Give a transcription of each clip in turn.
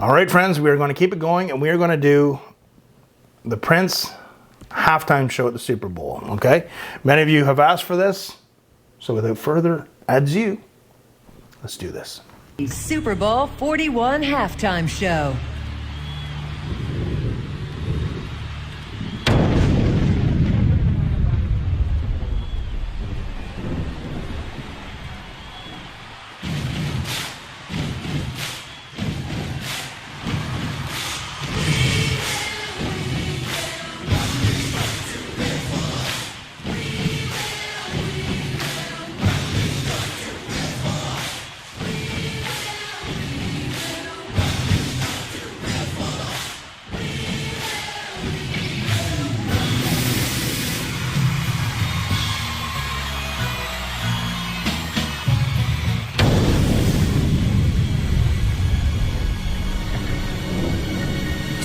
All right, friends, we are going to keep it going, and we are going to do the Prince halftime show at the Super Bowl, okay? Many of you have asked for this, so without further ado, let's do this. Super Bowl 41 halftime show.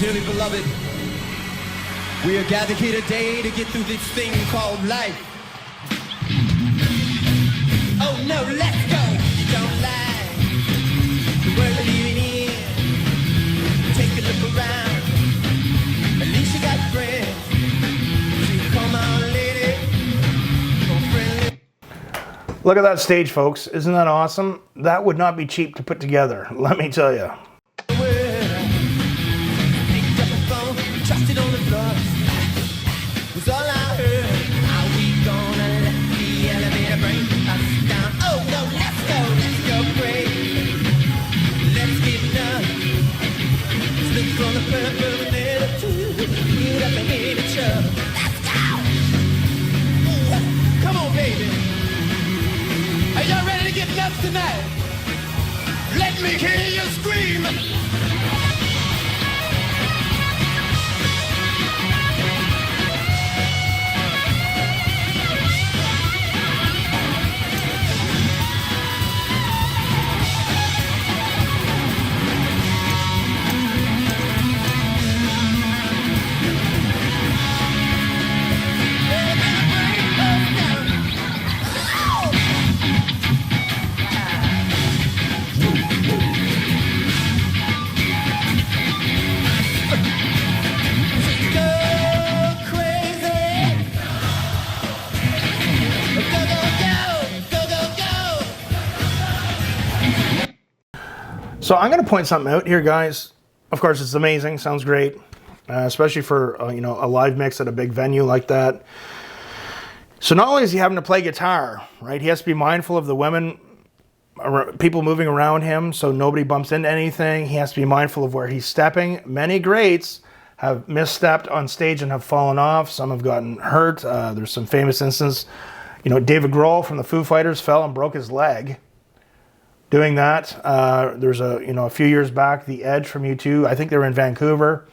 Dearly beloved, we are gathered here today to get through this thing called life. Oh no, let's go, don't lie. The world we're living in, take a look around. At least you got friends. So come on, lady, friendly. Look at that stage, folks. Isn't that awesome? That would not be cheap to put together, let me tell you. Trusted on the floor was all I heard. Are we gonna let the elevator break us down? Oh no, let's go crazy. Let's get done. Slip from the perpendicular to get up and hit each other. Let's go! Come on, baby. Are y'all ready to get nuts tonight? Let me hear you scream. So I'm going to point something out here, guys. Of course, it's amazing. Sounds great, especially for you know, a live mix at a big venue like that. So not only is he having to play guitar, right? He has to be mindful of the women, people moving around him, so nobody bumps into anything. He has to be mindful of where he's stepping. Many greats have misstepped on stage and have fallen off. Some have gotten hurt. There's some famous instances. You know, David Grohl from the Foo Fighters fell and broke his leg doing that. There's a few years back, The Edge from U2, I think they were in Vancouver,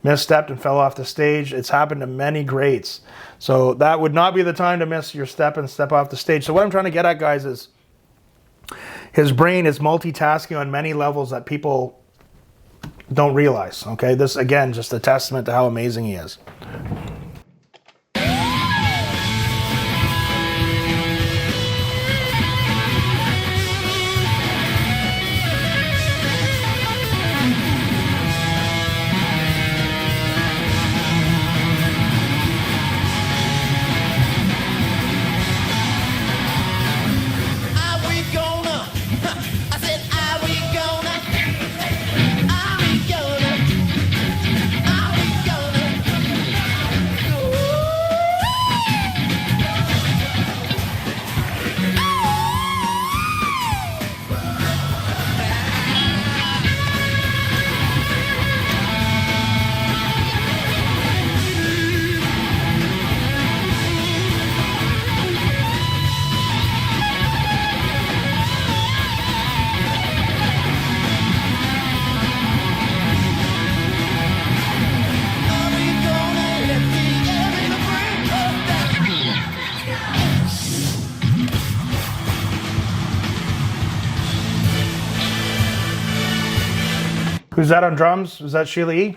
misstepped and fell off the stage. It's happened to many greats. So that would not be the time to miss your step and step off the stage. So what I'm trying to get at, guys, is his brain is multitasking on many levels that people don't realize. Okay, this again, just a testament to how amazing he is. Who's that on drums? Was that Sheila E?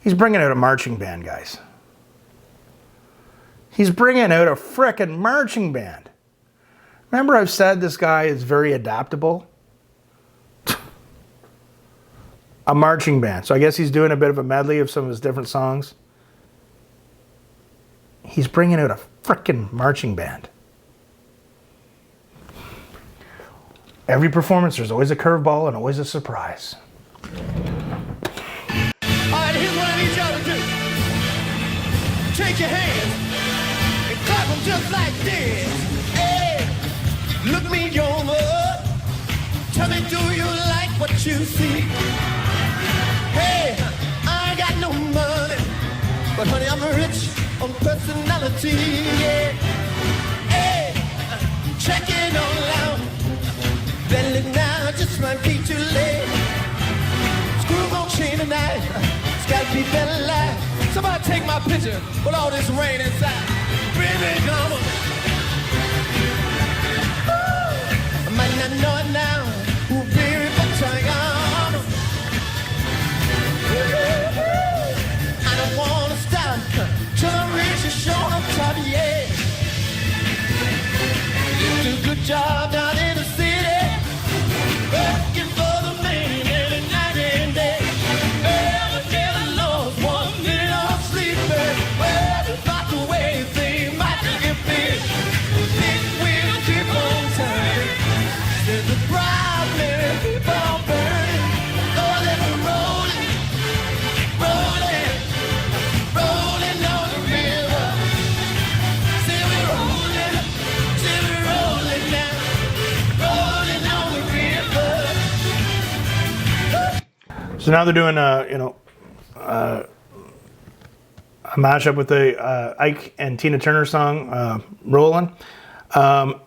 He's bringing out a marching band, guys. He's bringing out a frickin' marching band. Remember I've said this guy is very adaptable? A marching band. So I guess he's doing a bit of a medley of some of his different songs. He's bringing out a frickin' marching band. Every performance, there's always a curveball and always a surprise. All right, here's what I need y'all to do. Take your hands and clap them just like this. Hey, look me over. Tell me, do you like what you see? Hey, I ain't got no money, but honey, I'm rich on personality. Yeah. Hey, check it all out. Belly now just might be too late. Screw gon' chain tonight. It's gotta be better life. Somebody take my picture with all this rain inside. Baby, come on. I might not know it now. Ooh, baby, but I don't wanna stop till I reach the shore on top, yeah. You do a good job down in the city, working for the man every night and day. Every day the Lord's 1 minute of sleeping. Well, about the way things might get big. This will keep on turning. There's a problem, keep on burning. Oh, let it rolling, rolling, rolling on the river. See we rolling now, rolling on the river. So now they're doing a mashup with the Ike and Tina Turner song, "Rollin'." No,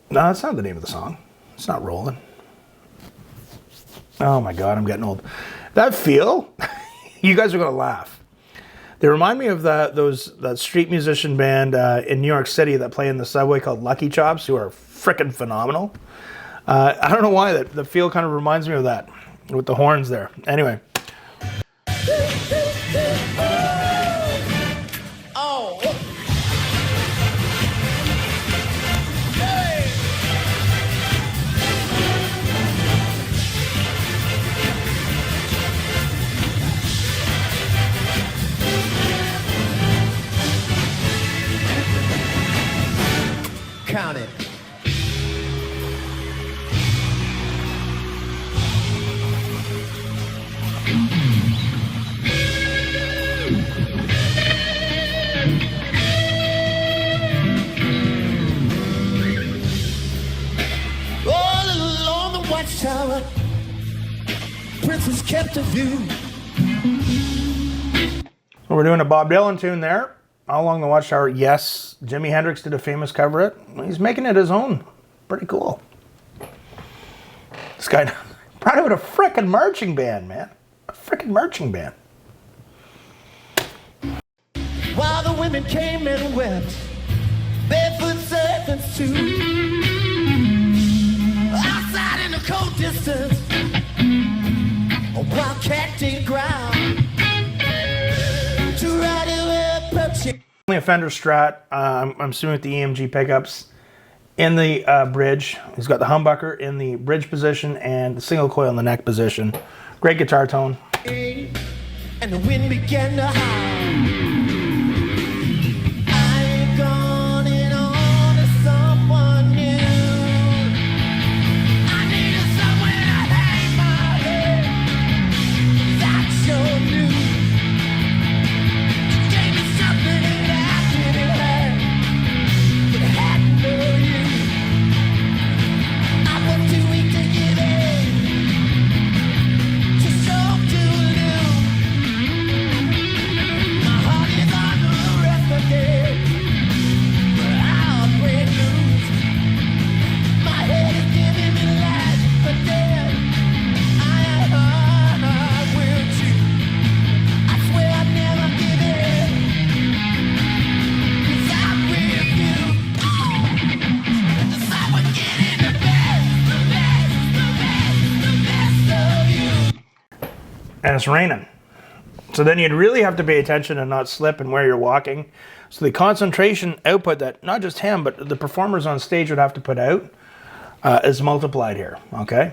that's not the name of the song. It's not "Rollin'." Oh my God, I'm getting old. That feel, you guys are gonna laugh. They remind me of that street musician band in New York City that play in the subway called Lucky Chops, who are frickin' phenomenal. I don't know why the feel kind of reminds me of that with the horns there. Anyway. Oh. Hey. Count it. All along the watchtower, Princess kept a view. We're doing a Bob Dylan tune there. All Along the Watchtower. Yes, Jimi Hendrix did a famous cover of it. He's making it his own. Pretty cool. This guy brought out a frickin' marching band, man. A frickin' marching band. While the women came and wept, barefoot servants too. Outside in the cold distance, a wildcat did growl. To ride away approaching. Only a Fender Strat. I'm assuming with the EMG pickups in the bridge. He's got the humbucker in the bridge position and the single coil in the neck position. Great guitar tone. And the wind began to howl. I ain't gone on to someone new. I needed somewhere to hang my head. That's your news. You gave me something that I didn't have, but I had no use. I was too weak to give in, too strong to lose. My heart is on the rest of it, but I'll break loose. My head is giving me life, but then I will choose. I swear I'd never give in, 'cause I'm with you. Cause I would get in the best of you. And it's raining. So then you'd really have to pay attention and not slip and where you're walking. So the concentration output that not just him, but the performers on stage would have to put out is multiplied here, okay?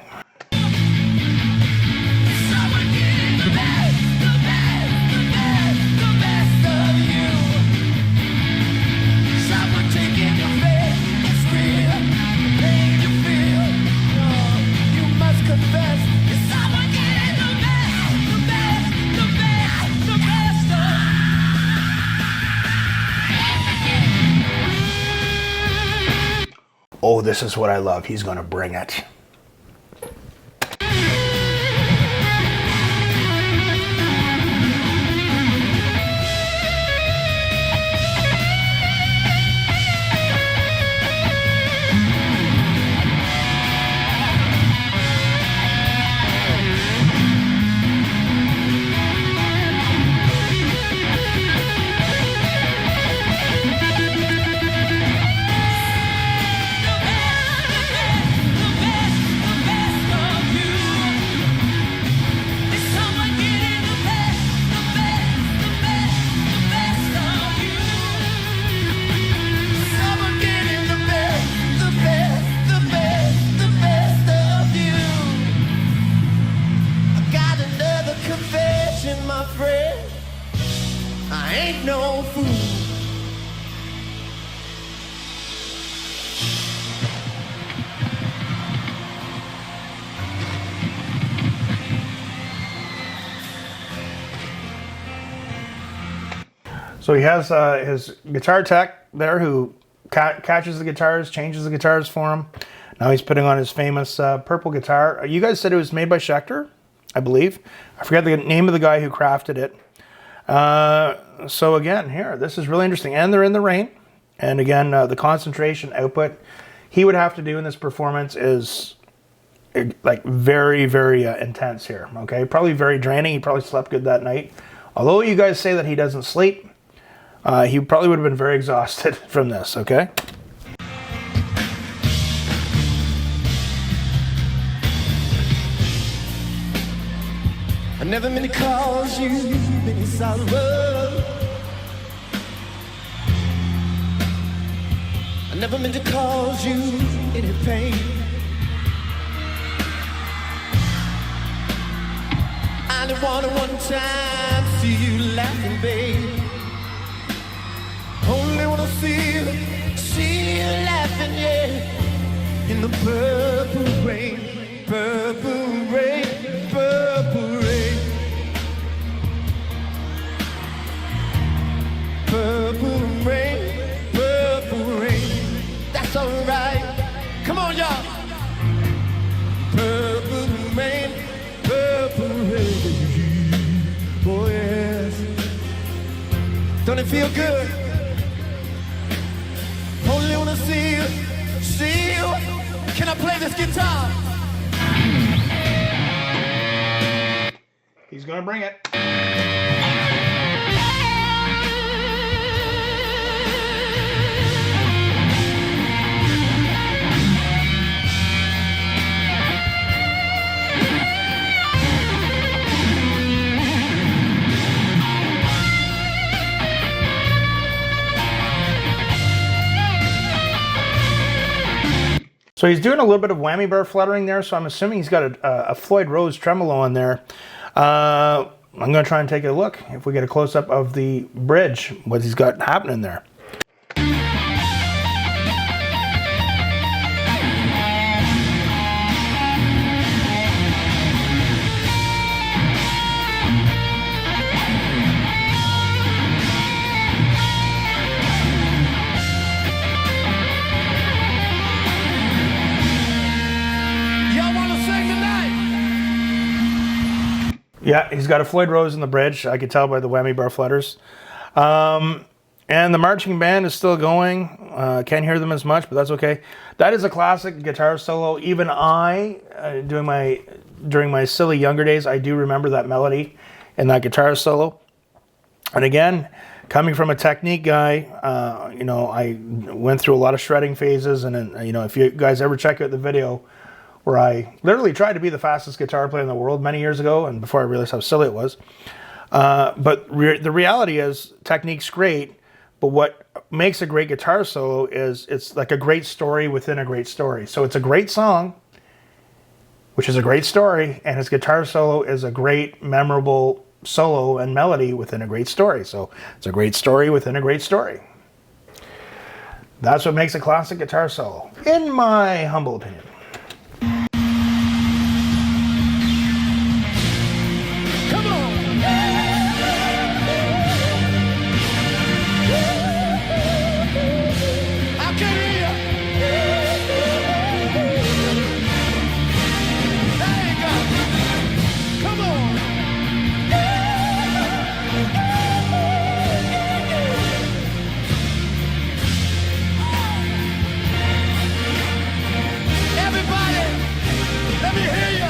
Oh, this is what I love. He's going to bring it. My friend, I ain't no fool. So he has his guitar tech there who catches the guitars, changes the guitars for him. Now he's putting on his famous purple guitar. You guys said it was made by Schecter, I believe. I forget the name of the guy who crafted it. So again, here, this is really interesting. And they're in the rain. And again, the concentration output he would have to do in this performance is like very, very intense here. Okay, probably very draining. He probably slept good that night. Although you guys say that he doesn't sleep, he probably would have been very exhausted from this, okay? I never meant to cause you any sorrow. I never meant to cause you any pain. I only wanted one time to see you laughing, babe. Only wanna see you laughing, yeah. In the purple rain, purple rain, purple rain. Purple rain, purple rain. That's alright. Come on, y'all. Purple rain, purple rain. Oh yes. Don't it feel good? Only wanna see you. Can I play this guitar? He's gonna bring it. So he's doing a little bit of whammy bar fluttering there, so I'm assuming he's got a Floyd Rose tremolo in there. I'm going to try and take a look if we get a close-up of the bridge, what he's got happening there. Yeah, he's got a Floyd Rose in the bridge. I could tell by the whammy bar flutters. And the marching band is still going. Can't hear them as much, but that's okay. That is a classic guitar solo. Even I, during my silly younger days, I do remember that melody in that guitar solo. And again, coming from a technique guy, I went through a lot of shredding phases. And then, if you guys ever check out the video where I literally tried to be the fastest guitar player in the world many years ago, and before I realized how silly it was. But the reality is, technique's great, but what makes a great guitar solo is it's like a great story within a great story. So it's a great song, which is a great story, and his guitar solo is a great, memorable solo and melody within a great story. So it's a great story within a great story. That's what makes a classic guitar solo, in my humble opinion. Come on! I can hear you! There you go! Come on! Everybody, let me hear you!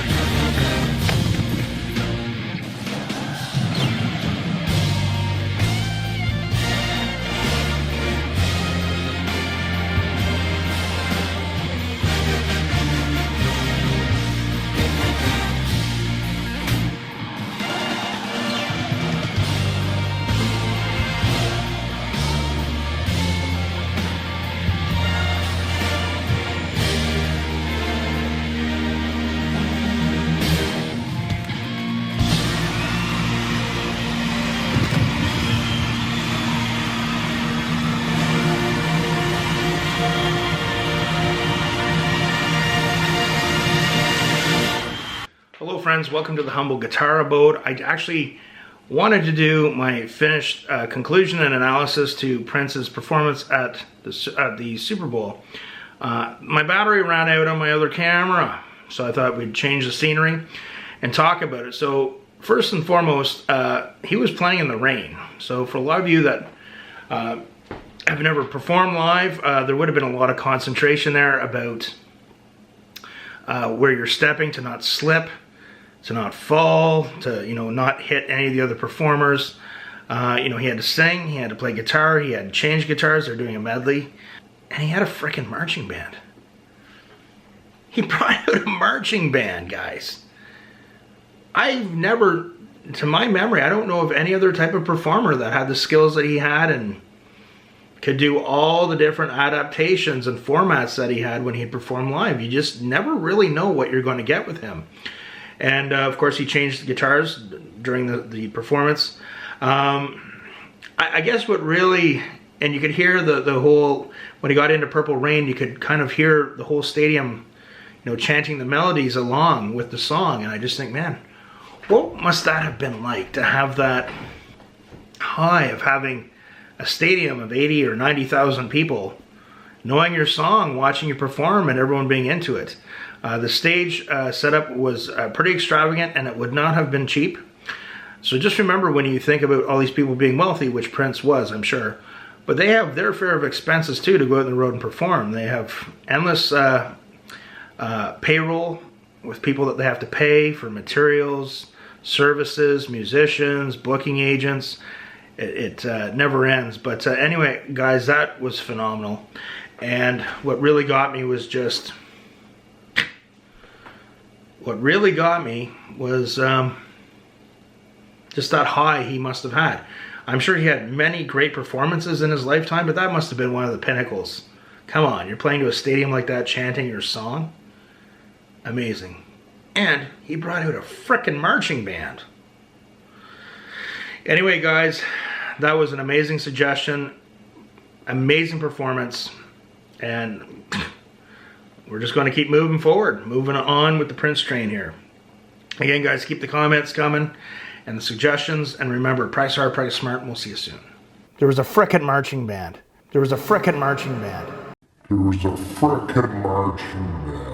Hello friends, welcome to the Humble Guitar Abode. I actually wanted to do my finished conclusion and analysis to Prince's performance at the Super Bowl. My battery ran out on my other camera, so I thought we'd change the scenery and talk about it. So first and foremost, he was playing in the rain. So for a lot of you that have never performed live, there would have been a lot of concentration there about where you're stepping to not slip, to not fall, to not hit any of the other performers. He had to sing, he had to play guitar, he had to change guitars, they're doing a medley, and he had a frickin' marching band. He brought out a marching band, guys. I've never, to my memory, I don't know of any other type of performer that had the skills that he had and could do all the different adaptations and formats that he had when he performed live. You just never really know what you're going to get with him. And of course, he changed the guitars during the performance. I guess what really, and you could hear the whole, when he got into Purple Rain, you could kind of hear the whole stadium, chanting the melodies along with the song. And I just think, man, what must that have been like to have that high of having a stadium of 80 or 90,000 people knowing your song, watching you perform, and everyone being into it. The stage setup was pretty extravagant, and it would not have been cheap. So just remember, when you think about all these people being wealthy, which Prince was, I'm sure, but they have their fair of expenses too to go out on the road and perform. They have endless payroll with people that they have to pay for materials, services, musicians, booking agents. It never ends. But anyway, guys, that was phenomenal. And what really got me was just that high he must have had. I'm sure he had many great performances in his lifetime, but that must have been one of the pinnacles. Come on, you're playing to a stadium like that, chanting your song. Amazing. And he brought out a frickin' marching band. Anyway, guys, that was an amazing suggestion, amazing performance, and we're just going to keep moving forward, moving on with the Prince train here. Again, guys, keep the comments coming and the suggestions, and remember, price hard, price smart, and we'll see you soon. There was a frickin' marching band. There was a frickin' marching band. There was a frickin' marching band.